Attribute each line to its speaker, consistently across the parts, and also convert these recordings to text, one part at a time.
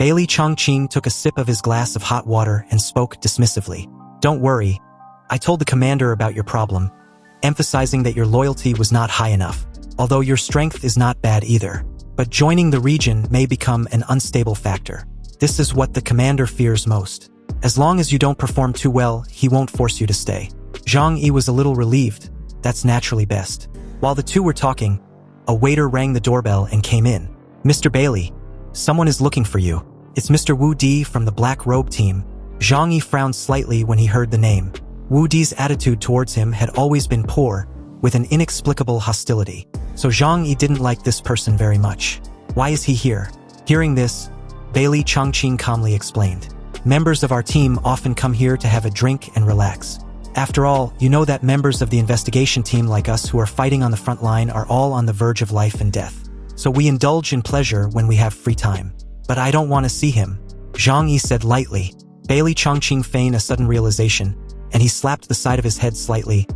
Speaker 1: Bailey Chongqing took a sip of his glass of hot water and spoke dismissively. Don't worry. I told the commander about your problem, emphasizing that your loyalty was not high enough, although your strength is not bad either. But joining the region may become an unstable factor. This is what the commander fears most. As long as you don't perform too well, he won't force you to stay. Zhang Yi was a little relieved. That's naturally best. While the two were talking, a waiter rang the doorbell and came in. Mr. Bailey, someone is looking for you. It's Mr. Woodi from the Black Robe team. Zhang Yi frowned slightly when he heard the name. Woodi's attitude towards him had always been poor, with an inexplicable hostility. So Zhang Yi didn't like this person very much. Why is he here? Hearing this, Bailey Chongqing calmly explained. Members of our team often come here to have a drink and relax. After all, you know that members of the investigation team like us who are fighting on the front line are all on the verge of life and death. So we indulge in pleasure when we have free time. But I don't want to see him, Zhang Yi said lightly. Bailey Chongqing feigned a sudden realization, and he slapped the side of his head slightly.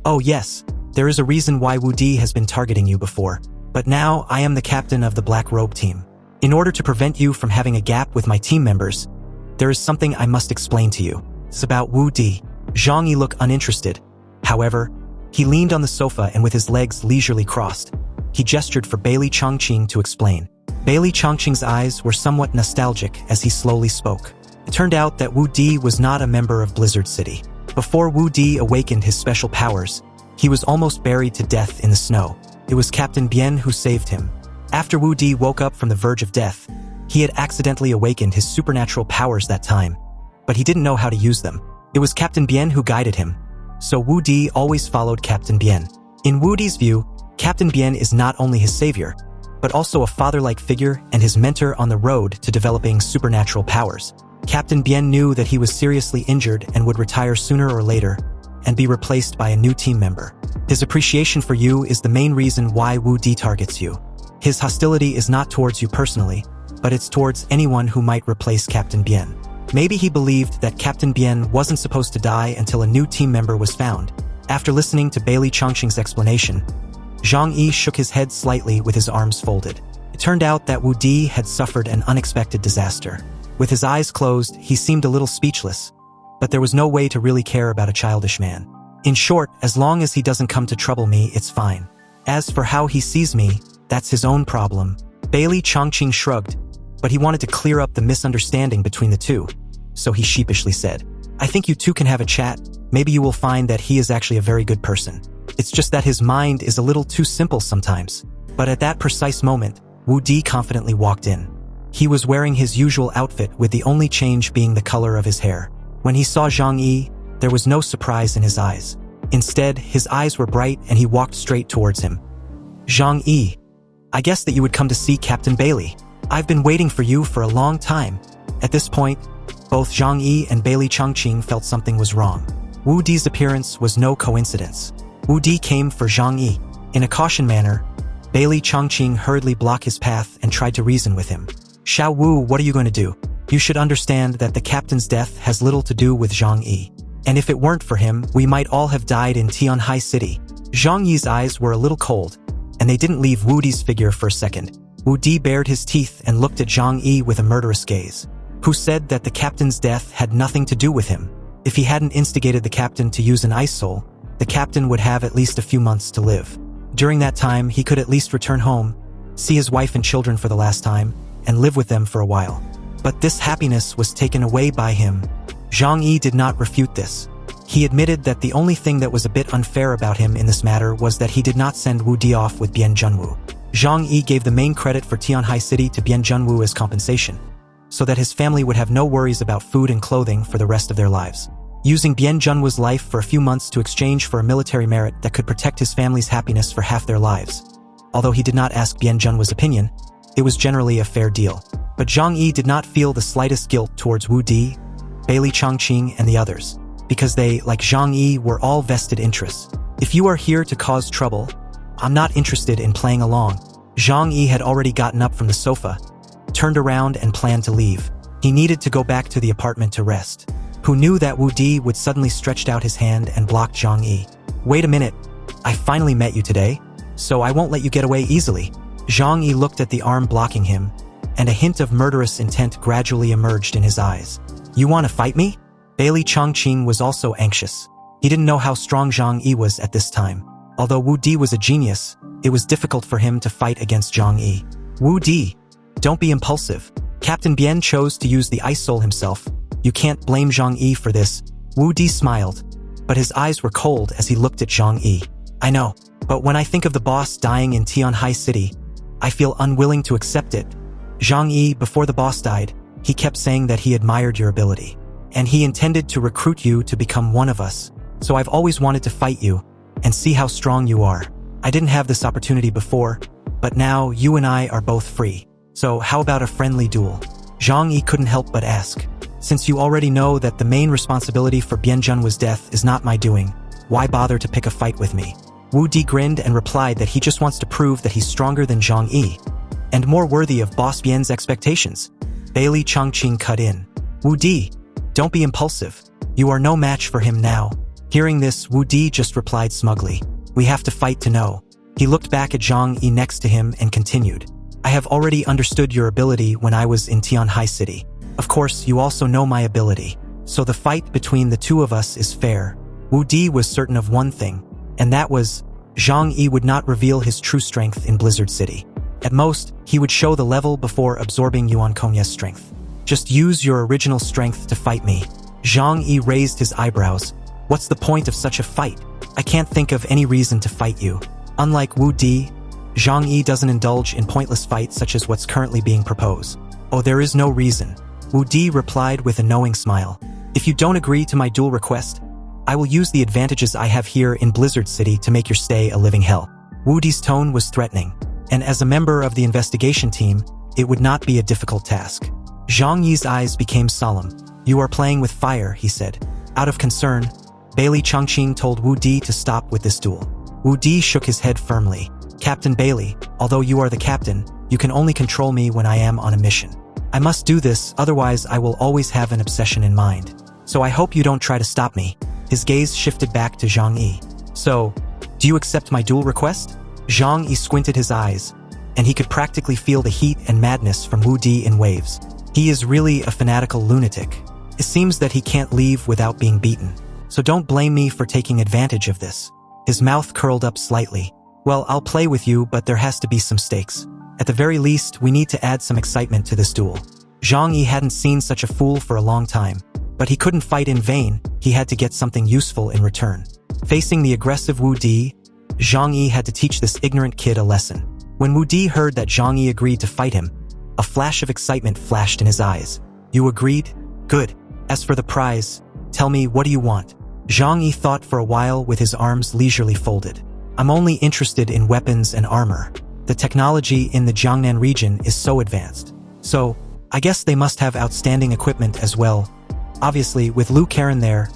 Speaker 1: Oh yes, there is a reason why Woodi has been targeting you before. But now I am the captain of the Black Robe team. In order to prevent you from having a gap with my team members, there is something I must explain to you. It's about Woodi. Zhang Yi looked uninterested. However, he leaned on the sofa and with his legs leisurely crossed, he gestured for Bailey Chongqing to explain. Bailey Chongqing's eyes were somewhat nostalgic as he slowly spoke. It turned out that Woodi was not a member of Blizzard City. Before Woodi awakened his special powers, he was almost buried to death in the snow. It was Captain Bien who saved him. After Woodi woke up from the verge of death, he had accidentally awakened his supernatural powers that time, but he didn't know how to use them. It was Captain Bien who guided him, so Woodi always followed Captain Bien. In Woodi's view, Captain Bien is not only his savior, but also a father-like figure and his mentor on the road to developing supernatural powers. Captain Bien knew that he was seriously injured and would retire sooner or later and be replaced by a new team member. His appreciation for you is the main reason why Woodi targets you. His hostility is not towards you personally, but it's towards anyone who might replace Captain Bien. Maybe he believed that Captain Bien wasn't supposed to die until a new team member was found. After listening to Bailey Chongqing's explanation, Zhang Yi shook his head slightly with his arms folded. It turned out that Woodi had suffered an unexpected disaster. With his eyes closed, he seemed a little speechless, but there was no way to really care about a childish man. In short, as long as he doesn't come to trouble me, it's fine. As for how he sees me, that's his own problem. Bailey Chongqing shrugged, but he wanted to clear up the misunderstanding between the two, so he sheepishly said, I think you two can have a chat. Maybe you will find that he is actually a very good person. It's just that his mind is a little too simple sometimes. But at that precise moment, Woodi confidently walked in. He was wearing his usual outfit with the only change being the color of his hair. When he saw Zhang Yi, there was no surprise in his eyes. Instead, his eyes were bright and he walked straight towards him. Zhang Yi, I guess that you would come to see Captain Bailey. I've been waiting for you for a long time. At this point, both Zhang Yi and Bailey Chongqing felt something was wrong. Woodi's appearance was no coincidence. Woodi came for Zhang Yi. In a caution manner, Bailey Chongqing hurriedly blocked his path and tried to reason with him. Xiao Wu, what are you going to do? You should understand that the captain's death has little to do with Zhang Yi. And if it weren't for him, we might all have died in Tianhai City. Zhang Yi's eyes were a little cold, and they didn't leave Woodi's figure for a second. Woodi bared his teeth and looked at Zhang Yi with a murderous gaze. Who said that the captain's death had nothing to do with him? If he hadn't instigated the captain to use an ice soul, the captain would have at least a few months to live. During that time, he could at least return home, see his wife and children for the last time, and live with them for a while. But this happiness was taken away by him. Zhang Yi did not refute this. He admitted that the only thing that was a bit unfair about him in this matter was that he did not send Woodi off with Bien Junwoo. Zhang Yi gave the main credit for Tianhai City to Bien Junwoo as compensation, so that his family would have no worries about food and clothing for the rest of their lives. Using Bien Junwoo's life for a few months to exchange for a military merit that could protect his family's happiness for half their lives. Although he did not ask Bien Junwoo's opinion, it was generally a fair deal. But Zhang Yi did not feel the slightest guilt towards Woodi, Bailey Chongqing, and the others, because they, like Zhang Yi, were all vested interests. If you are here to cause trouble, I'm not interested in playing along. Zhang Yi had already gotten up from the sofa, turned around and planned to leave. He needed to go back to the apartment to rest. Who knew that Woodi would suddenly stretched out his hand and blocked Zhang Yi. Wait a minute, I finally met you today, so I won't let you get away easily. Zhang Yi looked at the arm blocking him, and a hint of murderous intent gradually emerged in his eyes. "You want to fight me?" Bailey Chongqing was also anxious. He didn't know how strong Zhang Yi was at this time. Although Woodi was a genius, it was difficult for him to fight against Zhang Yi. "Woodi, don't be impulsive. Captain Bien chose to use the ice soul himself. You can't blame Zhang Yi for this." Woodi smiled, but his eyes were cold as he looked at Zhang Yi. "I know, but when I think of the boss dying in Tianhai City, I feel unwilling to accept it." Zhang Yi, before the boss died, he kept saying that he admired your ability, and he intended to recruit you to become one of us. So I've always wanted to fight you and see how strong you are. I didn't have this opportunity before, but now you and I are both free. So how about a friendly duel? Zhang Yi couldn't help but ask. "Since you already know that the main responsibility for Bianjun's death is not my doing, why bother to pick a fight with me?" Woodi grinned and replied that he just wants to prove that he's stronger than Zhang Yi and more worthy of Boss Bian's expectations. Bailey Chongqing cut in. "Woodi, don't be impulsive. You are no match for him now." Hearing this, Woodi just replied smugly, "We have to fight to know." He looked back at Zhang Yi next to him and continued, "I have already understood your ability when I was in Tianhai City. Of course, you also know my ability. So the fight between the two of us is fair." Woodi was certain of one thing, and that was, Zhang Yi would not reveal his true strength in Blizzard City. At most, he would show the level before absorbing Yuan Konya's strength. "Just use your original strength to fight me." Zhang Yi raised his eyebrows. "What's the point of such a fight? I can't think of any reason to fight you." Unlike Woodi, Zhang Yi doesn't indulge in pointless fights such as what's currently being proposed. "Oh, there is no reason." Woodi replied with a knowing smile. "If you don't agree to my duel request, I will use the advantages I have here in Blizzard City to make your stay a living hell." Woodi's tone was threatening, and as a member of the investigation team, it would not be a difficult task. Zhang Yi's eyes became solemn. "You are playing with fire," he said. Out of concern, Bailey Chongqing told Woodi to stop with this duel. Woodi shook his head firmly. "Captain Bailey, although you are the captain, you can only control me when I am on a mission. I must do this, otherwise I will always have an obsession in mind. So I hope you don't try to stop me." His gaze shifted back to Zhang Yi. "So, do you accept my duel request?" Zhang Yi squinted his eyes, and he could practically feel the heat and madness from Woodi in waves. He is really a fanatical lunatic. It seems that he can't leave without being beaten. So don't blame me for taking advantage of this. His mouth curled up slightly. "Well, I'll play with you, but there has to be some stakes. At the very least, we need to add some excitement to this duel." Zhang Yi hadn't seen such a fool for a long time, but he couldn't fight in vain. He had to get something useful in return. Facing the aggressive Woodi, Zhang Yi had to teach this ignorant kid a lesson. When Woodi heard that Zhang Yi agreed to fight him, a flash of excitement flashed in his eyes. "You agreed? Good. As for the prize, tell me, what do you want?" Zhang Yi thought for a while with his arms leisurely folded. "I'm only interested in weapons and armor. The technology in the Jiangnan region is so advanced. So, I guess they must have outstanding equipment as well. Obviously, with Lu Karen there,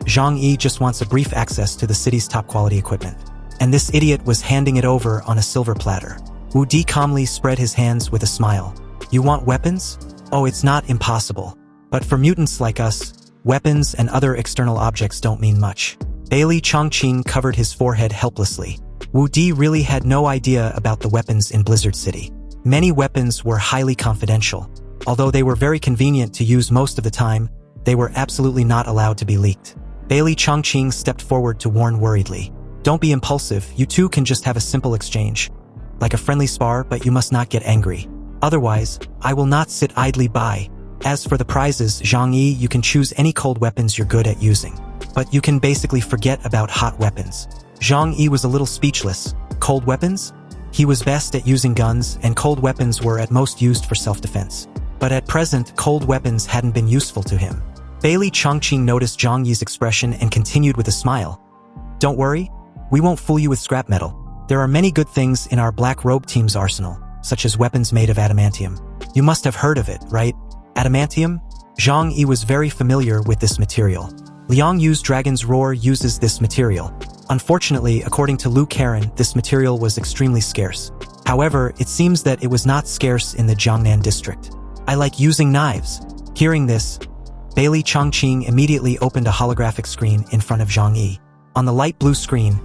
Speaker 1: Zhang Yi just wants a brief access to the city's top-quality equipment. And this idiot was handing it over on a silver platter." Woodi calmly spread his hands with a smile. "You want weapons? Oh, it's not impossible. But for mutants like us, weapons and other external objects don't mean much." Bailey Chongqing covered his forehead helplessly. Woodi really had no idea about the weapons in Blizzard City. Many weapons were highly confidential. Although they were very convenient to use most of the time, they were absolutely not allowed to be leaked. Bailey Chongqing stepped forward to warn worriedly. "Don't be impulsive, you two can just have a simple exchange. Like a friendly spar, but you must not get angry. Otherwise, I will not sit idly by. As for the prizes, Zhang Yi, you can choose any cold weapons you're good at using. But you can basically forget about hot weapons." Zhang Yi was a little speechless. Cold weapons? He was best at using guns, and cold weapons were at most used for self-defense. But at present, cold weapons hadn't been useful to him. Bailey Chongqing noticed Zhang Yi's expression and continued with a smile. "Don't worry, we won't fool you with scrap metal. There are many good things in our Black Robe team's arsenal, such as weapons made of adamantium. You must have heard of it, right? Adamantium?" Zhang Yi was very familiar with this material. Liang Yu's Dragon's Roar uses this material. Unfortunately, according to Lu Karen, this material was extremely scarce. However, it seems that it was not scarce in the Jiangnan district. "I like using knives." Hearing this, Bailey Chongqing immediately opened a holographic screen in front of Zhang Yi. On the light blue screen,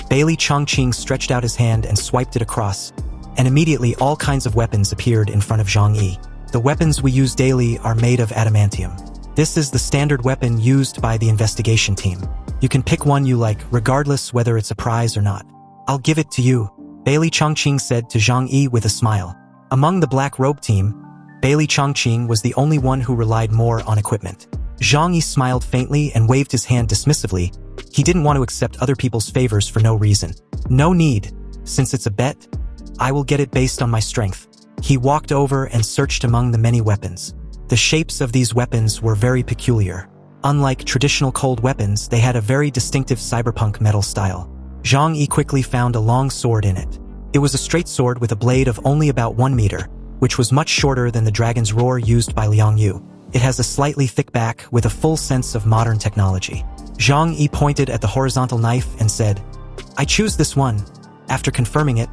Speaker 1: Bailey Chongqing stretched out his hand and swiped it across, and immediately all kinds of weapons appeared in front of Zhang Yi. The weapons we use daily are made of adamantium. This is the standard weapon used by the investigation team. You can pick one you like, regardless whether it's a prize or not. I'll give it to you, Bailey Chongqing said to Zhang Yi with a smile. Among the black robe team, Bailey Chongqing was the only one who relied more on equipment. Zhang Yi smiled faintly and waved his hand dismissively. He didn't want to accept other people's favors for no reason. No need. Since it's a bet, I will get it based on my strength. He walked over and searched among the many weapons. The shapes of these weapons were very peculiar. Unlike traditional cold weapons, they had a very distinctive cyberpunk metal style. Zhang Yi quickly found a long sword in it. It was a straight sword with a blade of only about 1 meter, which was much shorter than the dragon's roar used by Liang Yu. It has a slightly thick back with a full sense of modern technology. Zhang Yi pointed at the horizontal knife and said, I choose this one. After confirming it,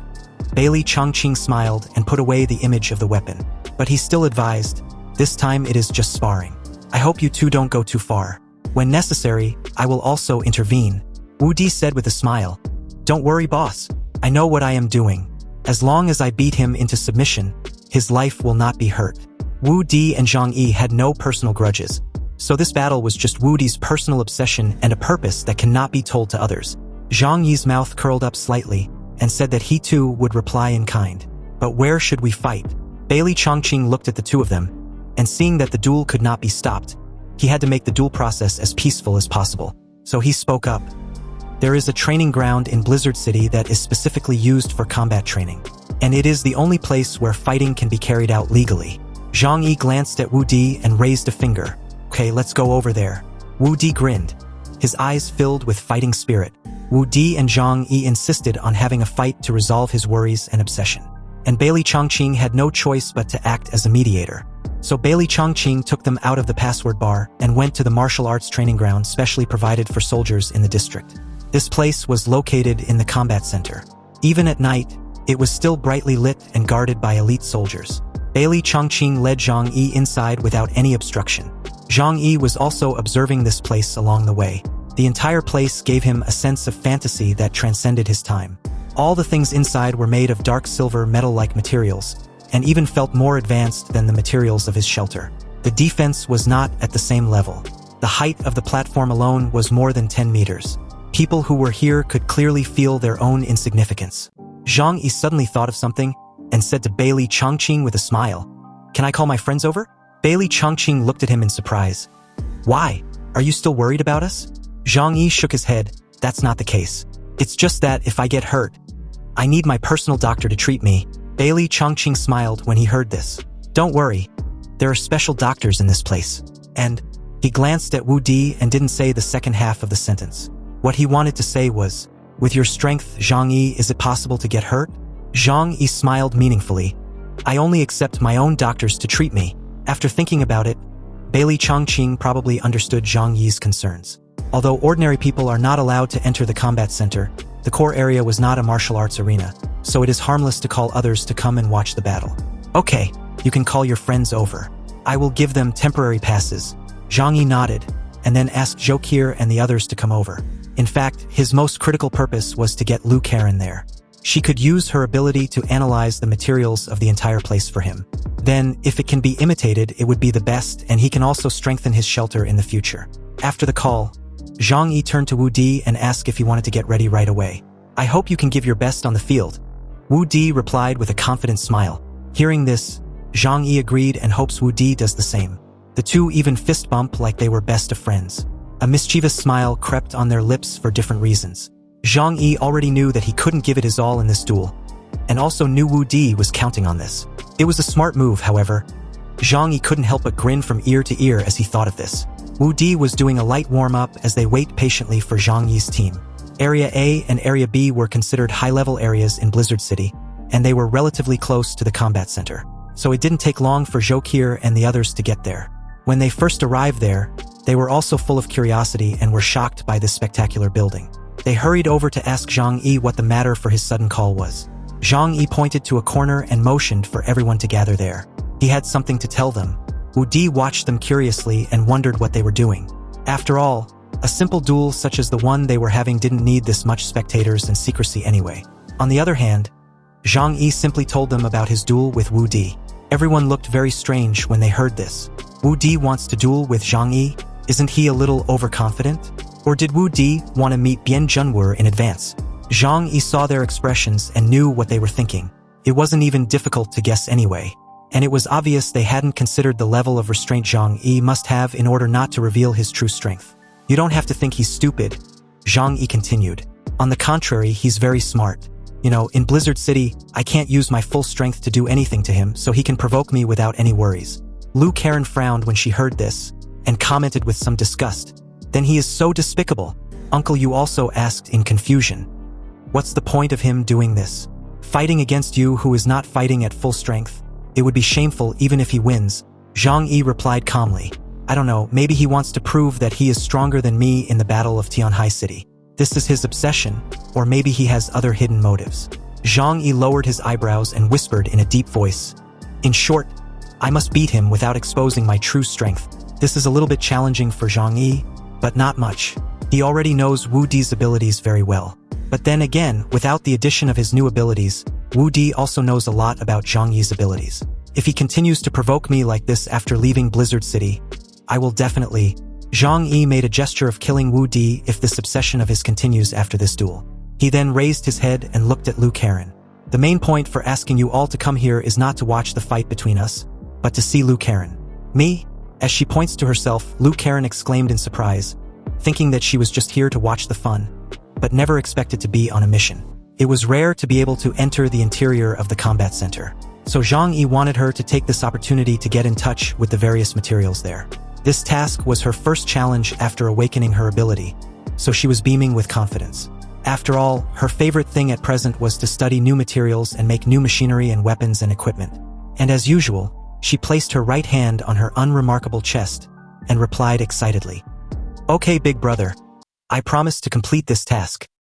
Speaker 1: Bailey Chongqing smiled and put away the image of the weapon. But he still advised, this time it is just sparring. I hope you two don't go too far. When necessary, I will also intervene, Woodi said with a smile. Don't worry, boss. I know what I am doing. As long as I beat him into submission, his life will not be hurt. Woodi and Zhang Yi had no personal grudges, so this battle was just Woodi's personal obsession and a purpose that cannot be told to others. Zhang Yi's mouth curled up slightly and said that he too would reply in kind. But where should we fight? Bailey Chongqing looked at the two of them, and seeing that the duel could not be stopped, he had to make the duel process as peaceful as possible. So he spoke up. There is a training ground in Blizzard City that is specifically used for combat training, and it is the only place where fighting can be carried out legally. Zhang Yi glanced at Woodi and raised a finger. Okay, let's go over there. Woodi grinned, his eyes filled with fighting spirit. Woodi and Zhang Yi insisted on having a fight to resolve his worries and obsession. And Bailey Chongqing had no choice but to act as a mediator. So Bailey Chongqing took them out of the password bar and went to the martial arts training ground specially provided for soldiers in the district. This place was located in the combat center. Even at night, it was still brightly lit and guarded by elite soldiers. Bailey Chongqing led Zhang Yi inside without any obstruction. Zhang Yi was also observing this place along the way. The entire place gave him a sense of fantasy that transcended his time. All the things inside were made of dark silver metal-like materials, and even felt more advanced than the materials of his shelter. The defense was not at the same level. The height of the platform alone was more than 10 meters. People who were here could clearly feel their own insignificance. Zhang Yi suddenly thought of something and said to Bailey Chongqing with a smile, Can I call my friends over? Bailey Chongqing looked at him in surprise. Why? Are you still worried about us? Zhang Yi shook his head. That's not the case. It's just that if I get hurt, I need my personal doctor to treat me. Bailey Chongqing smiled when he heard this. Don't worry. There are special doctors in this place. And he glanced at Woodi and didn't say the second half of the sentence. What he wanted to say was, with your strength, Zhang Yi, is it possible to get hurt? Zhang Yi smiled meaningfully. I only accept my own doctors to treat me. After thinking about it, Bailey Chongqing probably understood Zhang Yi's concerns. Although ordinary people are not allowed to enter the combat center, the core area was not a martial arts arena, so it is harmless to call others to come and watch the battle. Okay, you can call your friends over. I will give them temporary passes. Zhang Yi nodded, and then asked Zhokir and the others to come over. In fact, his most critical purpose was to get Lu Karen there. She could use her ability to analyze the materials of the entire place for him. Then, if it can be imitated, it would be the best, and he can also strengthen his shelter in the future. After the call, Zhang Yi turned to Woodi and asked if he wanted to get ready right away. I hope you can give your best on the field. Woodi replied with a confident smile. Hearing this, Zhang Yi agreed and hopes Woodi does the same. The two even fist bump like they were best of friends. A mischievous smile crept on their lips for different reasons. Zhang Yi already knew that he couldn't give it his all in this duel, and also knew Woodi was counting on this. It was a smart move, however. Zhang Yi couldn't help but grin from ear to ear as he thought of this. Woodi was doing a light warm-up as they wait patiently for Zhang Yi's team. Area A and Area B were considered high-level areas in Blizzard City, and they were relatively close to the combat center. So it didn't take long for Zhokir and the others to get there. When they first arrived there, they were also full of curiosity and were shocked by this spectacular building. They hurried over to ask Zhang Yi what the matter for his sudden call was. Zhang Yi pointed to a corner and motioned for everyone to gather there. He had something to tell them. Woodi watched them curiously and wondered what they were doing. After all, a simple duel such as the one they were having didn't need this much spectators and secrecy anyway. On the other hand, Zhang Yi simply told them about his duel with Woodi. Everyone looked very strange when they heard this. Woodi wants to duel with Zhang Yi? Isn't he a little overconfident? Or did Woodi want to meet Bian Junwu in advance? Zhang Yi saw their expressions and knew what they were thinking. It wasn't even difficult to guess anyway. And it was obvious they hadn't considered the level of restraint Zhang Yi must have in order not to reveal his true strength. You don't have to think he's stupid, Zhang Yi continued. On the contrary, he's very smart. You know, in Blizzard City, I can't use my full strength to do anything to him, so he can provoke me without any worries. Lu Karen frowned when she heard this, and commented with some disgust. Then he is so despicable. Uncle Yu also asked in confusion. What's the point of him doing this? Fighting against you who is not fighting at full strength? It would be shameful even if he wins. Zhang Yi replied calmly. I don't know, maybe he wants to prove that he is stronger than me in the Battle of Tianhai City. This is his obsession, or maybe he has other hidden motives. Zhang Yi lowered his eyebrows and whispered in a deep voice. In short, I must beat him without exposing my true strength. This is a little bit challenging for Zhang Yi, but not much. He already knows Woodi's abilities very well. But then again, without the addition of his new abilities, Woodi also knows a lot about Zhang Yi's abilities. If he continues to provoke me like this after leaving Blizzard City, I will definitely... Zhang Yi made a gesture of killing Woodi if this obsession of his continues after this duel. He then raised his head and looked at Lu Karen. The main point for asking you all to come here is not to watch the fight between us, but to see Lu Karen. Me? As she points to herself, Lu Karen exclaimed in surprise, thinking that she was just here to watch the fun, but never expected to be on a mission. It was rare to be able to enter the interior of the combat center, so Zhang Yi wanted her to take this opportunity to get in touch with the various materials there. This task was her first challenge after awakening her ability, so she was beaming with confidence. After all, her favorite thing at present was to study new materials and make new machinery and weapons and equipment. And as usual, she placed her right hand on her unremarkable chest and replied excitedly, Okay, big brother. I promise to complete this task.